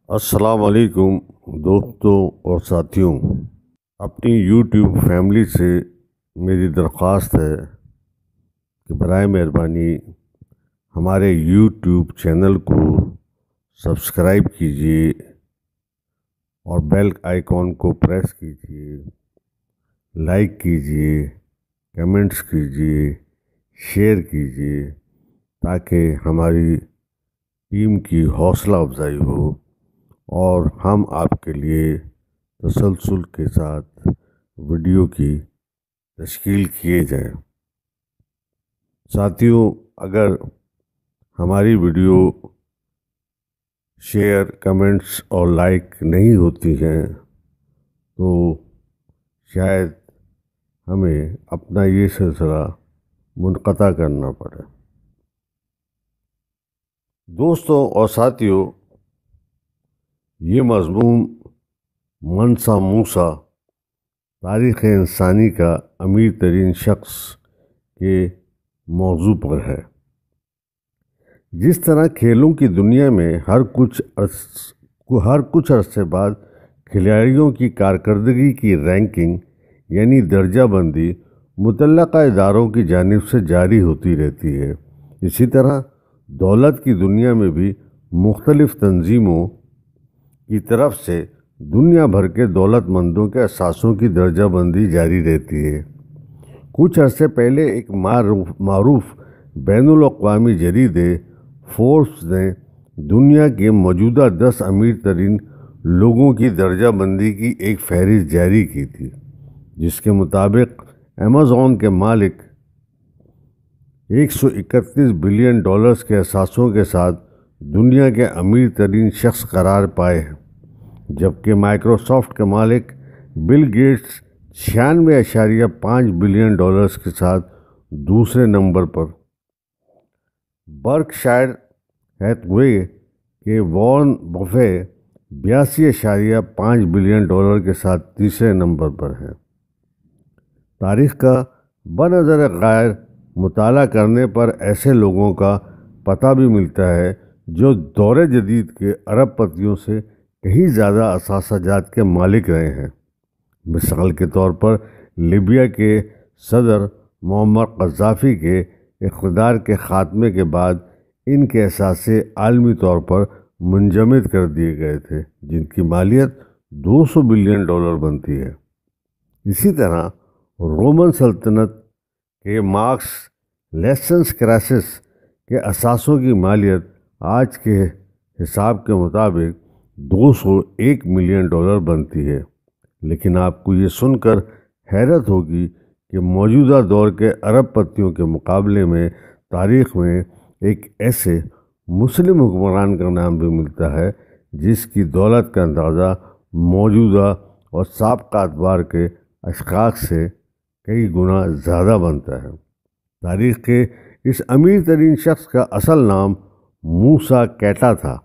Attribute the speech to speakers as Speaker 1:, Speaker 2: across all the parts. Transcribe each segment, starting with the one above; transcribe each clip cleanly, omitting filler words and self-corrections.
Speaker 1: السلام علیکم دوستوں اور ساتھیوں، اپنی یوٹیوب فیملی سے میری درخواست ہے کہ برائے مہربانی ہمارے یوٹیوب چینل کو سبسکرائب کیجیے اور بیل آئیکن کو پریس کیجیے، لائک کیجیے، کمنٹس کیجیے، شیئر کیجیے تاکہ ہماری ٹیم کی حوصلہ افزائی ہو اور ہم آپ کے لیے تسلسل کے ساتھ ویڈیو کی تشکیل کیے جائیں۔ ساتھیوں، اگر ہماری ویڈیو شیئر، کمنٹس اور لائک نہیں ہوتی ہیں تو شاید ہمیں اپنا یہ سلسلہ منقطع کرنا پڑے۔ دوستوں اور ساتھیوں، یہ مضمون منسا موسیٰ، تاریخ انسانی کا امیر ترین شخص کے موضوع پر ہے۔ جس طرح کھیلوں کی دنیا میں ہر کچھ عرصے بعد کھلاڑیوں کی کارکردگی کی رینکنگ یعنی درجہ بندی متعلقہ اداروں کی جانب سے جاری ہوتی رہتی ہے، اسی طرح دولت کی دنیا میں بھی مختلف تنظیموں کی طرف سے دنیا بھر کے دولت مندوں کے اثاثوں کی درجہ بندی جاری رہتی ہے۔ کچھ عرصے پہلے ایک معروف بین الاقوامی جریدے فوربس نے دنیا کے موجودہ 10 امیر ترین لوگوں کی درجہ بندی کی ایک فہرست جاری کی تھی، جس کے مطابق ایمیزون کے مالک $131 بلین کے اثاثوں کے ساتھ دنیا کے امیر ترین شخص قرار پائے ہیں، جبکہ مائیکروسافٹ کے مالک بل گیٹس $96.5 بلین کے ساتھ دوسرے نمبر پر، برکشائر ہیتھوے کے وارن بفے $82.5 بلین کے ساتھ تیسرے نمبر پر ہیں۔ تاریخ کا بنظر غیر مطالعہ کرنے پر ایسے لوگوں کا پتہ بھی ملتا ہے جو دور جدید کے ارب پتیوں سے کہیں زیادہ اثاثہ جات کے مالک رہے ہیں۔ مثال کے طور پر لیبیا کے صدر معمر قذافی کے اقتدار کے خاتمے کے بعد ان کے اثاثے عالمی طور پر منجمد کر دیے گئے تھے، جن کی مالیت $200 بلین بنتی ہے۔ اسی طرح رومن سلطنت کے مارکس لیسنس کراسس کے اثاثوں کی مالیت آج کے حساب کے مطابق $201 ملین بنتی ہے، لیکن آپ کو یہ سن کر حیرت ہوگی کہ موجودہ دور کے ارب پتیوں کے مقابلے میں تاریخ میں ایک ایسے مسلم حکمران کا نام بھی ملتا ہے جس کی دولت کا اندازہ موجودہ اور سابقہ ادوار کے اشخاص سے کئی گنا زیادہ بنتا ہے۔ تاریخ کے اس امیر ترین شخص کا اصل نام موسیٰ کیٹا تھا،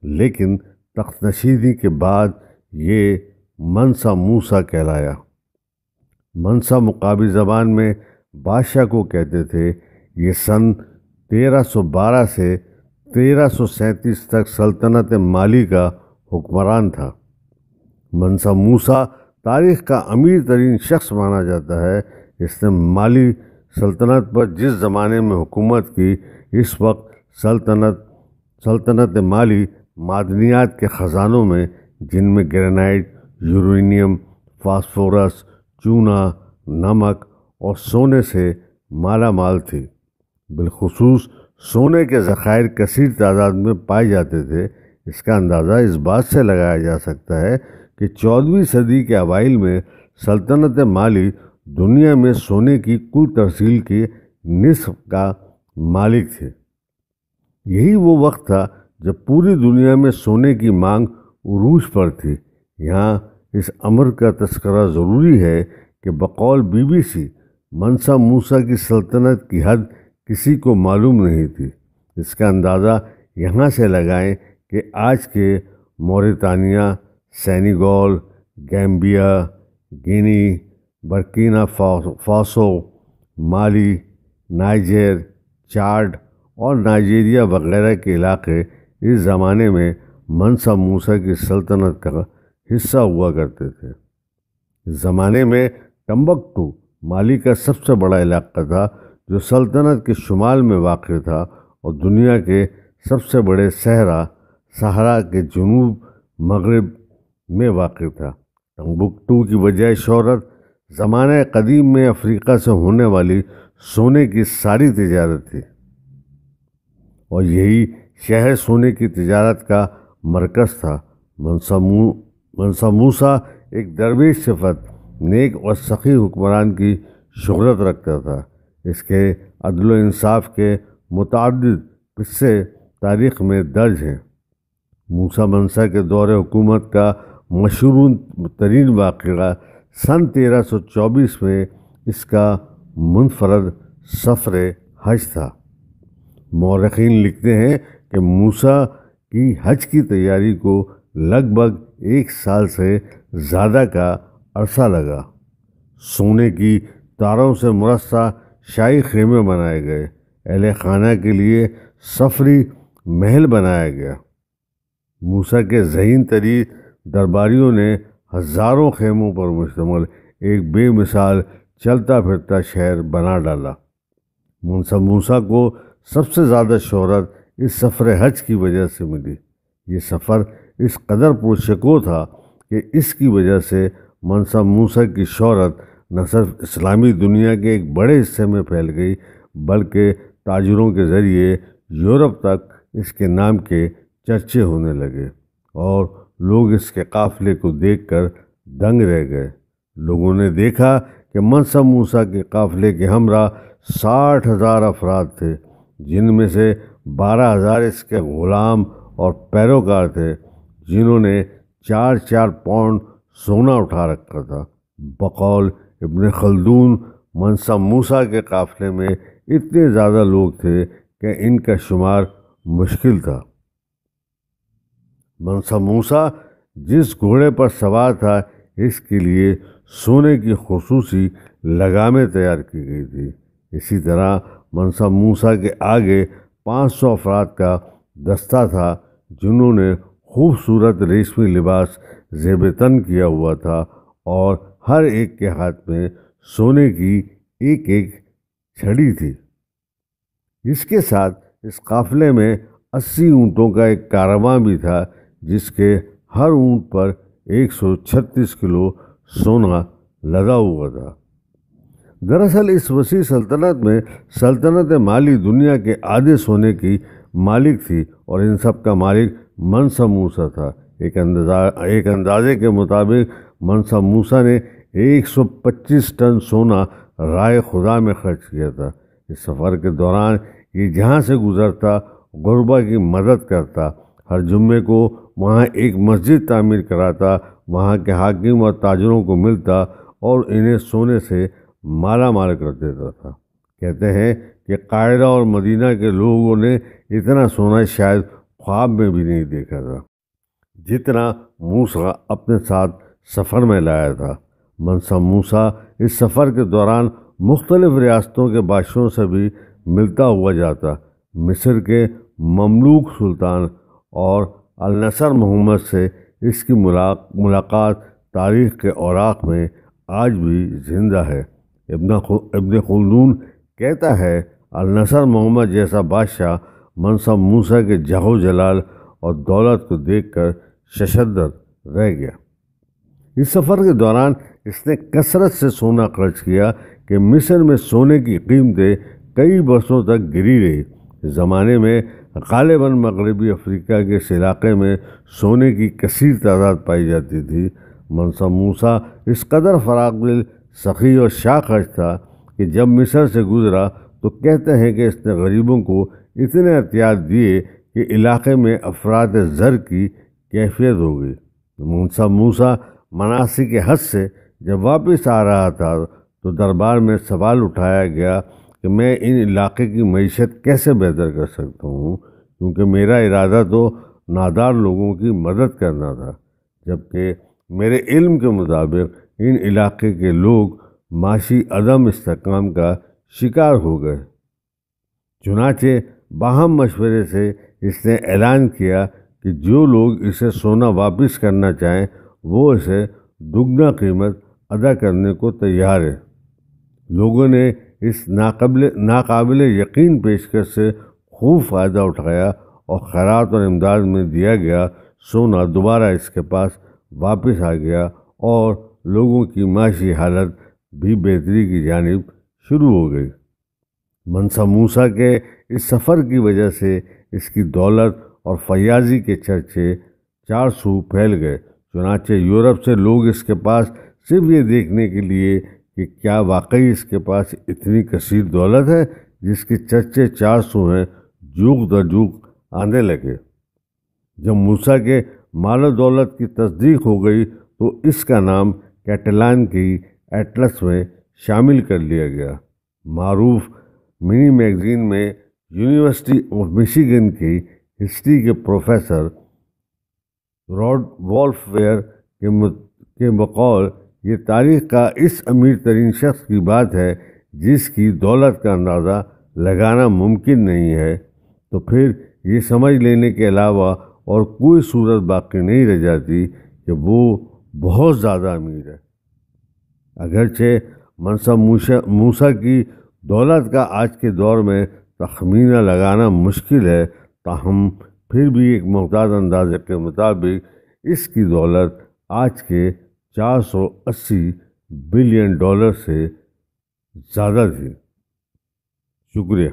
Speaker 1: لیکن تخت نشینی کے بعد یہ منسا موسیٰ کہلایا۔ منسا مقابی زبان میں بادشاہ کو کہتے تھے۔ یہ سن 1312 سے 1337 تک سلطنت مالی کا حکمران تھا۔ منسا موسیٰ تاریخ کا امیر ترین شخص مانا جاتا ہے۔ اس نے مالی سلطنت پر جس زمانے میں حکومت کی، اس وقت سلطنت مالی معدنیات کے خزانوں میں، جن میں گرینائٹ، یورینیم، فاسفورس، چونا، نمک اور سونے سے مالا مال تھی۔ بالخصوص سونے کے ذخائر کثیر تعداد میں پائے جاتے تھے۔ اس کا اندازہ اس بات سے لگایا جا سکتا ہے کہ 14ویں صدی کے اوائل میں سلطنت مالی دنیا میں سونے کی کل ترسیل کے نصف کا مالک تھے۔ یہی وہ وقت تھا جب پوری دنیا میں سونے کی مانگ عروج پر تھی۔ یہاں اس امر کا تذکرہ ضروری ہے کہ بقول BBC منسا موسیٰ کی سلطنت کی حد کسی کو معلوم نہیں تھی۔ اس کا اندازہ یہاں سے لگائیں کہ آج کے Mauritania, Senegal, Gambia, گینی، Burkina Faso, مالی، نائجر، چاڈ اور نائجیریا وغیرہ کے علاقے اس زمانے میں منسا موسیٰ کی سلطنت کا حصہ ہوا کرتے تھے۔ اس زمانے میں ٹمبکٹو مالی کا سب سے بڑا علاقہ تھا، جو سلطنت کے شمال میں واقع تھا اور دنیا کے سب سے بڑے صحرا کے جنوب مغرب میں واقع تھا۔ ٹمبکٹو کی وجہ شہرت زمانہ قدیم میں افریقہ سے ہونے والی سونے کی ساری تجارت تھی، اور یہی شہر سونے کی تجارت کا مرکز تھا۔ منسا موسیٰ ایک درویش صفت، نیک اور سخی حکمران کی شہرت رکھتا تھا۔ اس کے عدل و انصاف کے متعدد قصے تاریخ میں درج ہیں۔ موسیٰ منسا کے دور حکومت کا مشہور ترین واقعہ سن 1324 میں اس کا منفرد سفر حج تھا۔ مورخین لکھتے ہیں کہ موسیٰ کی حج کی تیاری کو لگ بھگ 1 سال سے زیادہ کا عرصہ لگا۔ سونے کی تاروں سے مرصع شاہی خیمے بنائے گئے، اہل خانہ کے لیے سفری محل بنایا گیا۔ موسیٰ کے ذہین ترین درباریوں نے ہزاروں خیموں پر مشتمل ایک بے مثال چلتا پھرتا شہر بنا ڈالا۔ منسا موسیٰ کو سب سے زیادہ شہرت اس سفر حج کی وجہ سے ملی۔ یہ سفر اس قدر پرشکوہ تھا کہ اس کی وجہ سے منسا موسیٰ کی شہرت نہ صرف اسلامی دنیا کے ایک بڑے حصے میں پھیل گئی، بلکہ تاجروں کے ذریعے یورپ تک اس کے نام کے چرچے ہونے لگے، اور لوگ اس کے قافلے کو دیکھ کر دنگ رہ گئے۔ لوگوں نے دیکھا کہ منسا موسیٰ کے قافلے کے ہمراہ 60,000 افراد تھے، جن میں سے 12,000 اس کے غلام اور پیروکار تھے، جنہوں نے 4 پاؤنڈ سونا اٹھا رکھا تھا۔ بقول ابن خلدون، منسا موسیٰ کے قافلے میں اتنے زیادہ لوگ تھے کہ ان کا شمار مشکل تھا۔ منسا موسیٰ جس گھوڑے پر سوار تھا، اس کے لیے سونے کی خصوصی لگامیں تیار کی گئی تھی۔ اسی طرح منسا موسیٰ کے آگے 500 افراد کا دستہ تھا، جنہوں نے خوبصورت ریشمی لباس زیب تن کیا ہوا تھا، اور ہر ایک کے ہاتھ میں سونے کی ایک چھڑی تھی۔ اس کے ساتھ اس قافلے میں 80 اونٹوں کا ایک کارواں بھی تھا، جس کے ہر اونٹ پر 136 کلو سونا لدا ہوا تھا۔ دراصل اس وسیع سلطنت میں سلطنت مالی دنیا کے آدھے سونے کی مالک تھی، اور ان سب کا مالک منسا موسیٰ تھا۔ ایک اندازے کے مطابق منسا موسیٰ نے 125 ٹن سونا رائے خدا میں خرچ کیا تھا۔ اس سفر کے دوران یہ جہاں سے گزرتا غربا کی مدد کرتا، ہر جمعے کو وہاں ایک مسجد تعمیر کراتا، وہاں کے حاکم اور تاجروں کو ملتا اور انہیں سونے سے مالا مال کر دیتا تھا۔ کہتے ہیں کہ قاہرہ اور مدینہ کے لوگوں نے اتنا سونا شاید خواب میں بھی نہیں دیکھا تھا، جتنا موسیٰ اپنے ساتھ سفر میں لایا تھا۔ منسا موسیٰ اس سفر کے دوران مختلف ریاستوں کے بادشاہوں سے بھی ملتا ہوا جاتا۔ مصر کے مملوک سلطان اور النصر محمد سے اس کی ملاقات تاریخ کے اوراق میں آج بھی زندہ ہے۔ ابن خلدون کہتا ہے، النصر محمد جیسا بادشاہ منسا موسیٰ کے جاہ و جلال اور دولت کو دیکھ کر ششدر رہ گیا۔ اس سفر کے دوران اس نے کثرت سے سونا خرچ کیا کہ مصر میں سونے کی قیمتیں کئی برسوں تک گری رہی۔ اس زمانے میں غالباً مغربی افریقہ کے اس علاقے میں سونے کی کثیر تعداد پائی جاتی تھی۔ منسا موسیٰ اس قدر فراغ دل، سخی اور شاخرچ تھا کہ جب مصر سے گزرا تو کہتے ہیں کہ اس نے غریبوں کو اتنے عطیات دیے کہ علاقے میں افراط زر کی کیفیت ہو گئی۔ منسا موسیٰ مناسک حج سے جب واپس آ رہا تھا تو دربار میں سوال اٹھایا گیا کہ میں ان علاقے کی معیشت کیسے بہتر کر سکتا ہوں، کیونکہ میرا ارادہ تو نادار لوگوں کی مدد کرنا تھا، جبکہ میرے علم کے مطابق ان علاقے کے لوگ معاشی عدم استحکام کا شکار ہو گئے۔ چنانچہ باہم مشورے سے اس نے اعلان کیا کہ جو لوگ اسے سونا واپس کرنا چاہیں وہ اسے دگنا قیمت ادا کرنے کو تیار ہے۔ لوگوں نے اس ناقابل یقین پیشکش سے خوب فائدہ اٹھایا اور خیرات اور امداد میں دیا گیا سونا دوبارہ اس کے پاس واپس آ گیا اور لوگوں کی معاشی حالت بھی بہتری کی جانب شروع ہو گئی۔ منسا موسیٰ کے اس سفر کی وجہ سے اس کی دولت اور فیاضی کے چرچے چار سو پھیل گئے۔ چنانچہ یورپ سے لوگ اس کے پاس صرف یہ دیکھنے کے لیے کہ کیا واقعی اس کے پاس اتنی کثیر دولت ہے جس کے چرچے 400 ہیں، جوق در جوق آنے لگے۔ جب موسیٰ کے مال و دولت کی تصدیق ہو گئی تو اس کا نام کیٹالان کی ایٹلس میں شامل کر لیا گیا۔ معروف منی میگزین میں یونیورسٹی آف میشیگن کی ہسٹری کے پروفیسر راڈ والف ویئر کے بقول یہ تاریخ کا اس امیر ترین شخص کی بات ہے جس کی دولت کا اندازہ لگانا ممکن نہیں ہے، تو پھر یہ سمجھ لینے کے علاوہ اور کوئی صورت باقی نہیں رہ جاتی کہ وہ بہت زیادہ امیر ہے۔ اگرچہ منسا موسیٰ کی دولت کا آج کے دور میں تخمینہ لگانا مشکل ہے، تاہم پھر بھی ایک محتاط اندازے کے مطابق اس کی دولت آج کے 480 بلین ڈالر سے زیادہ تھی۔ شکریہ۔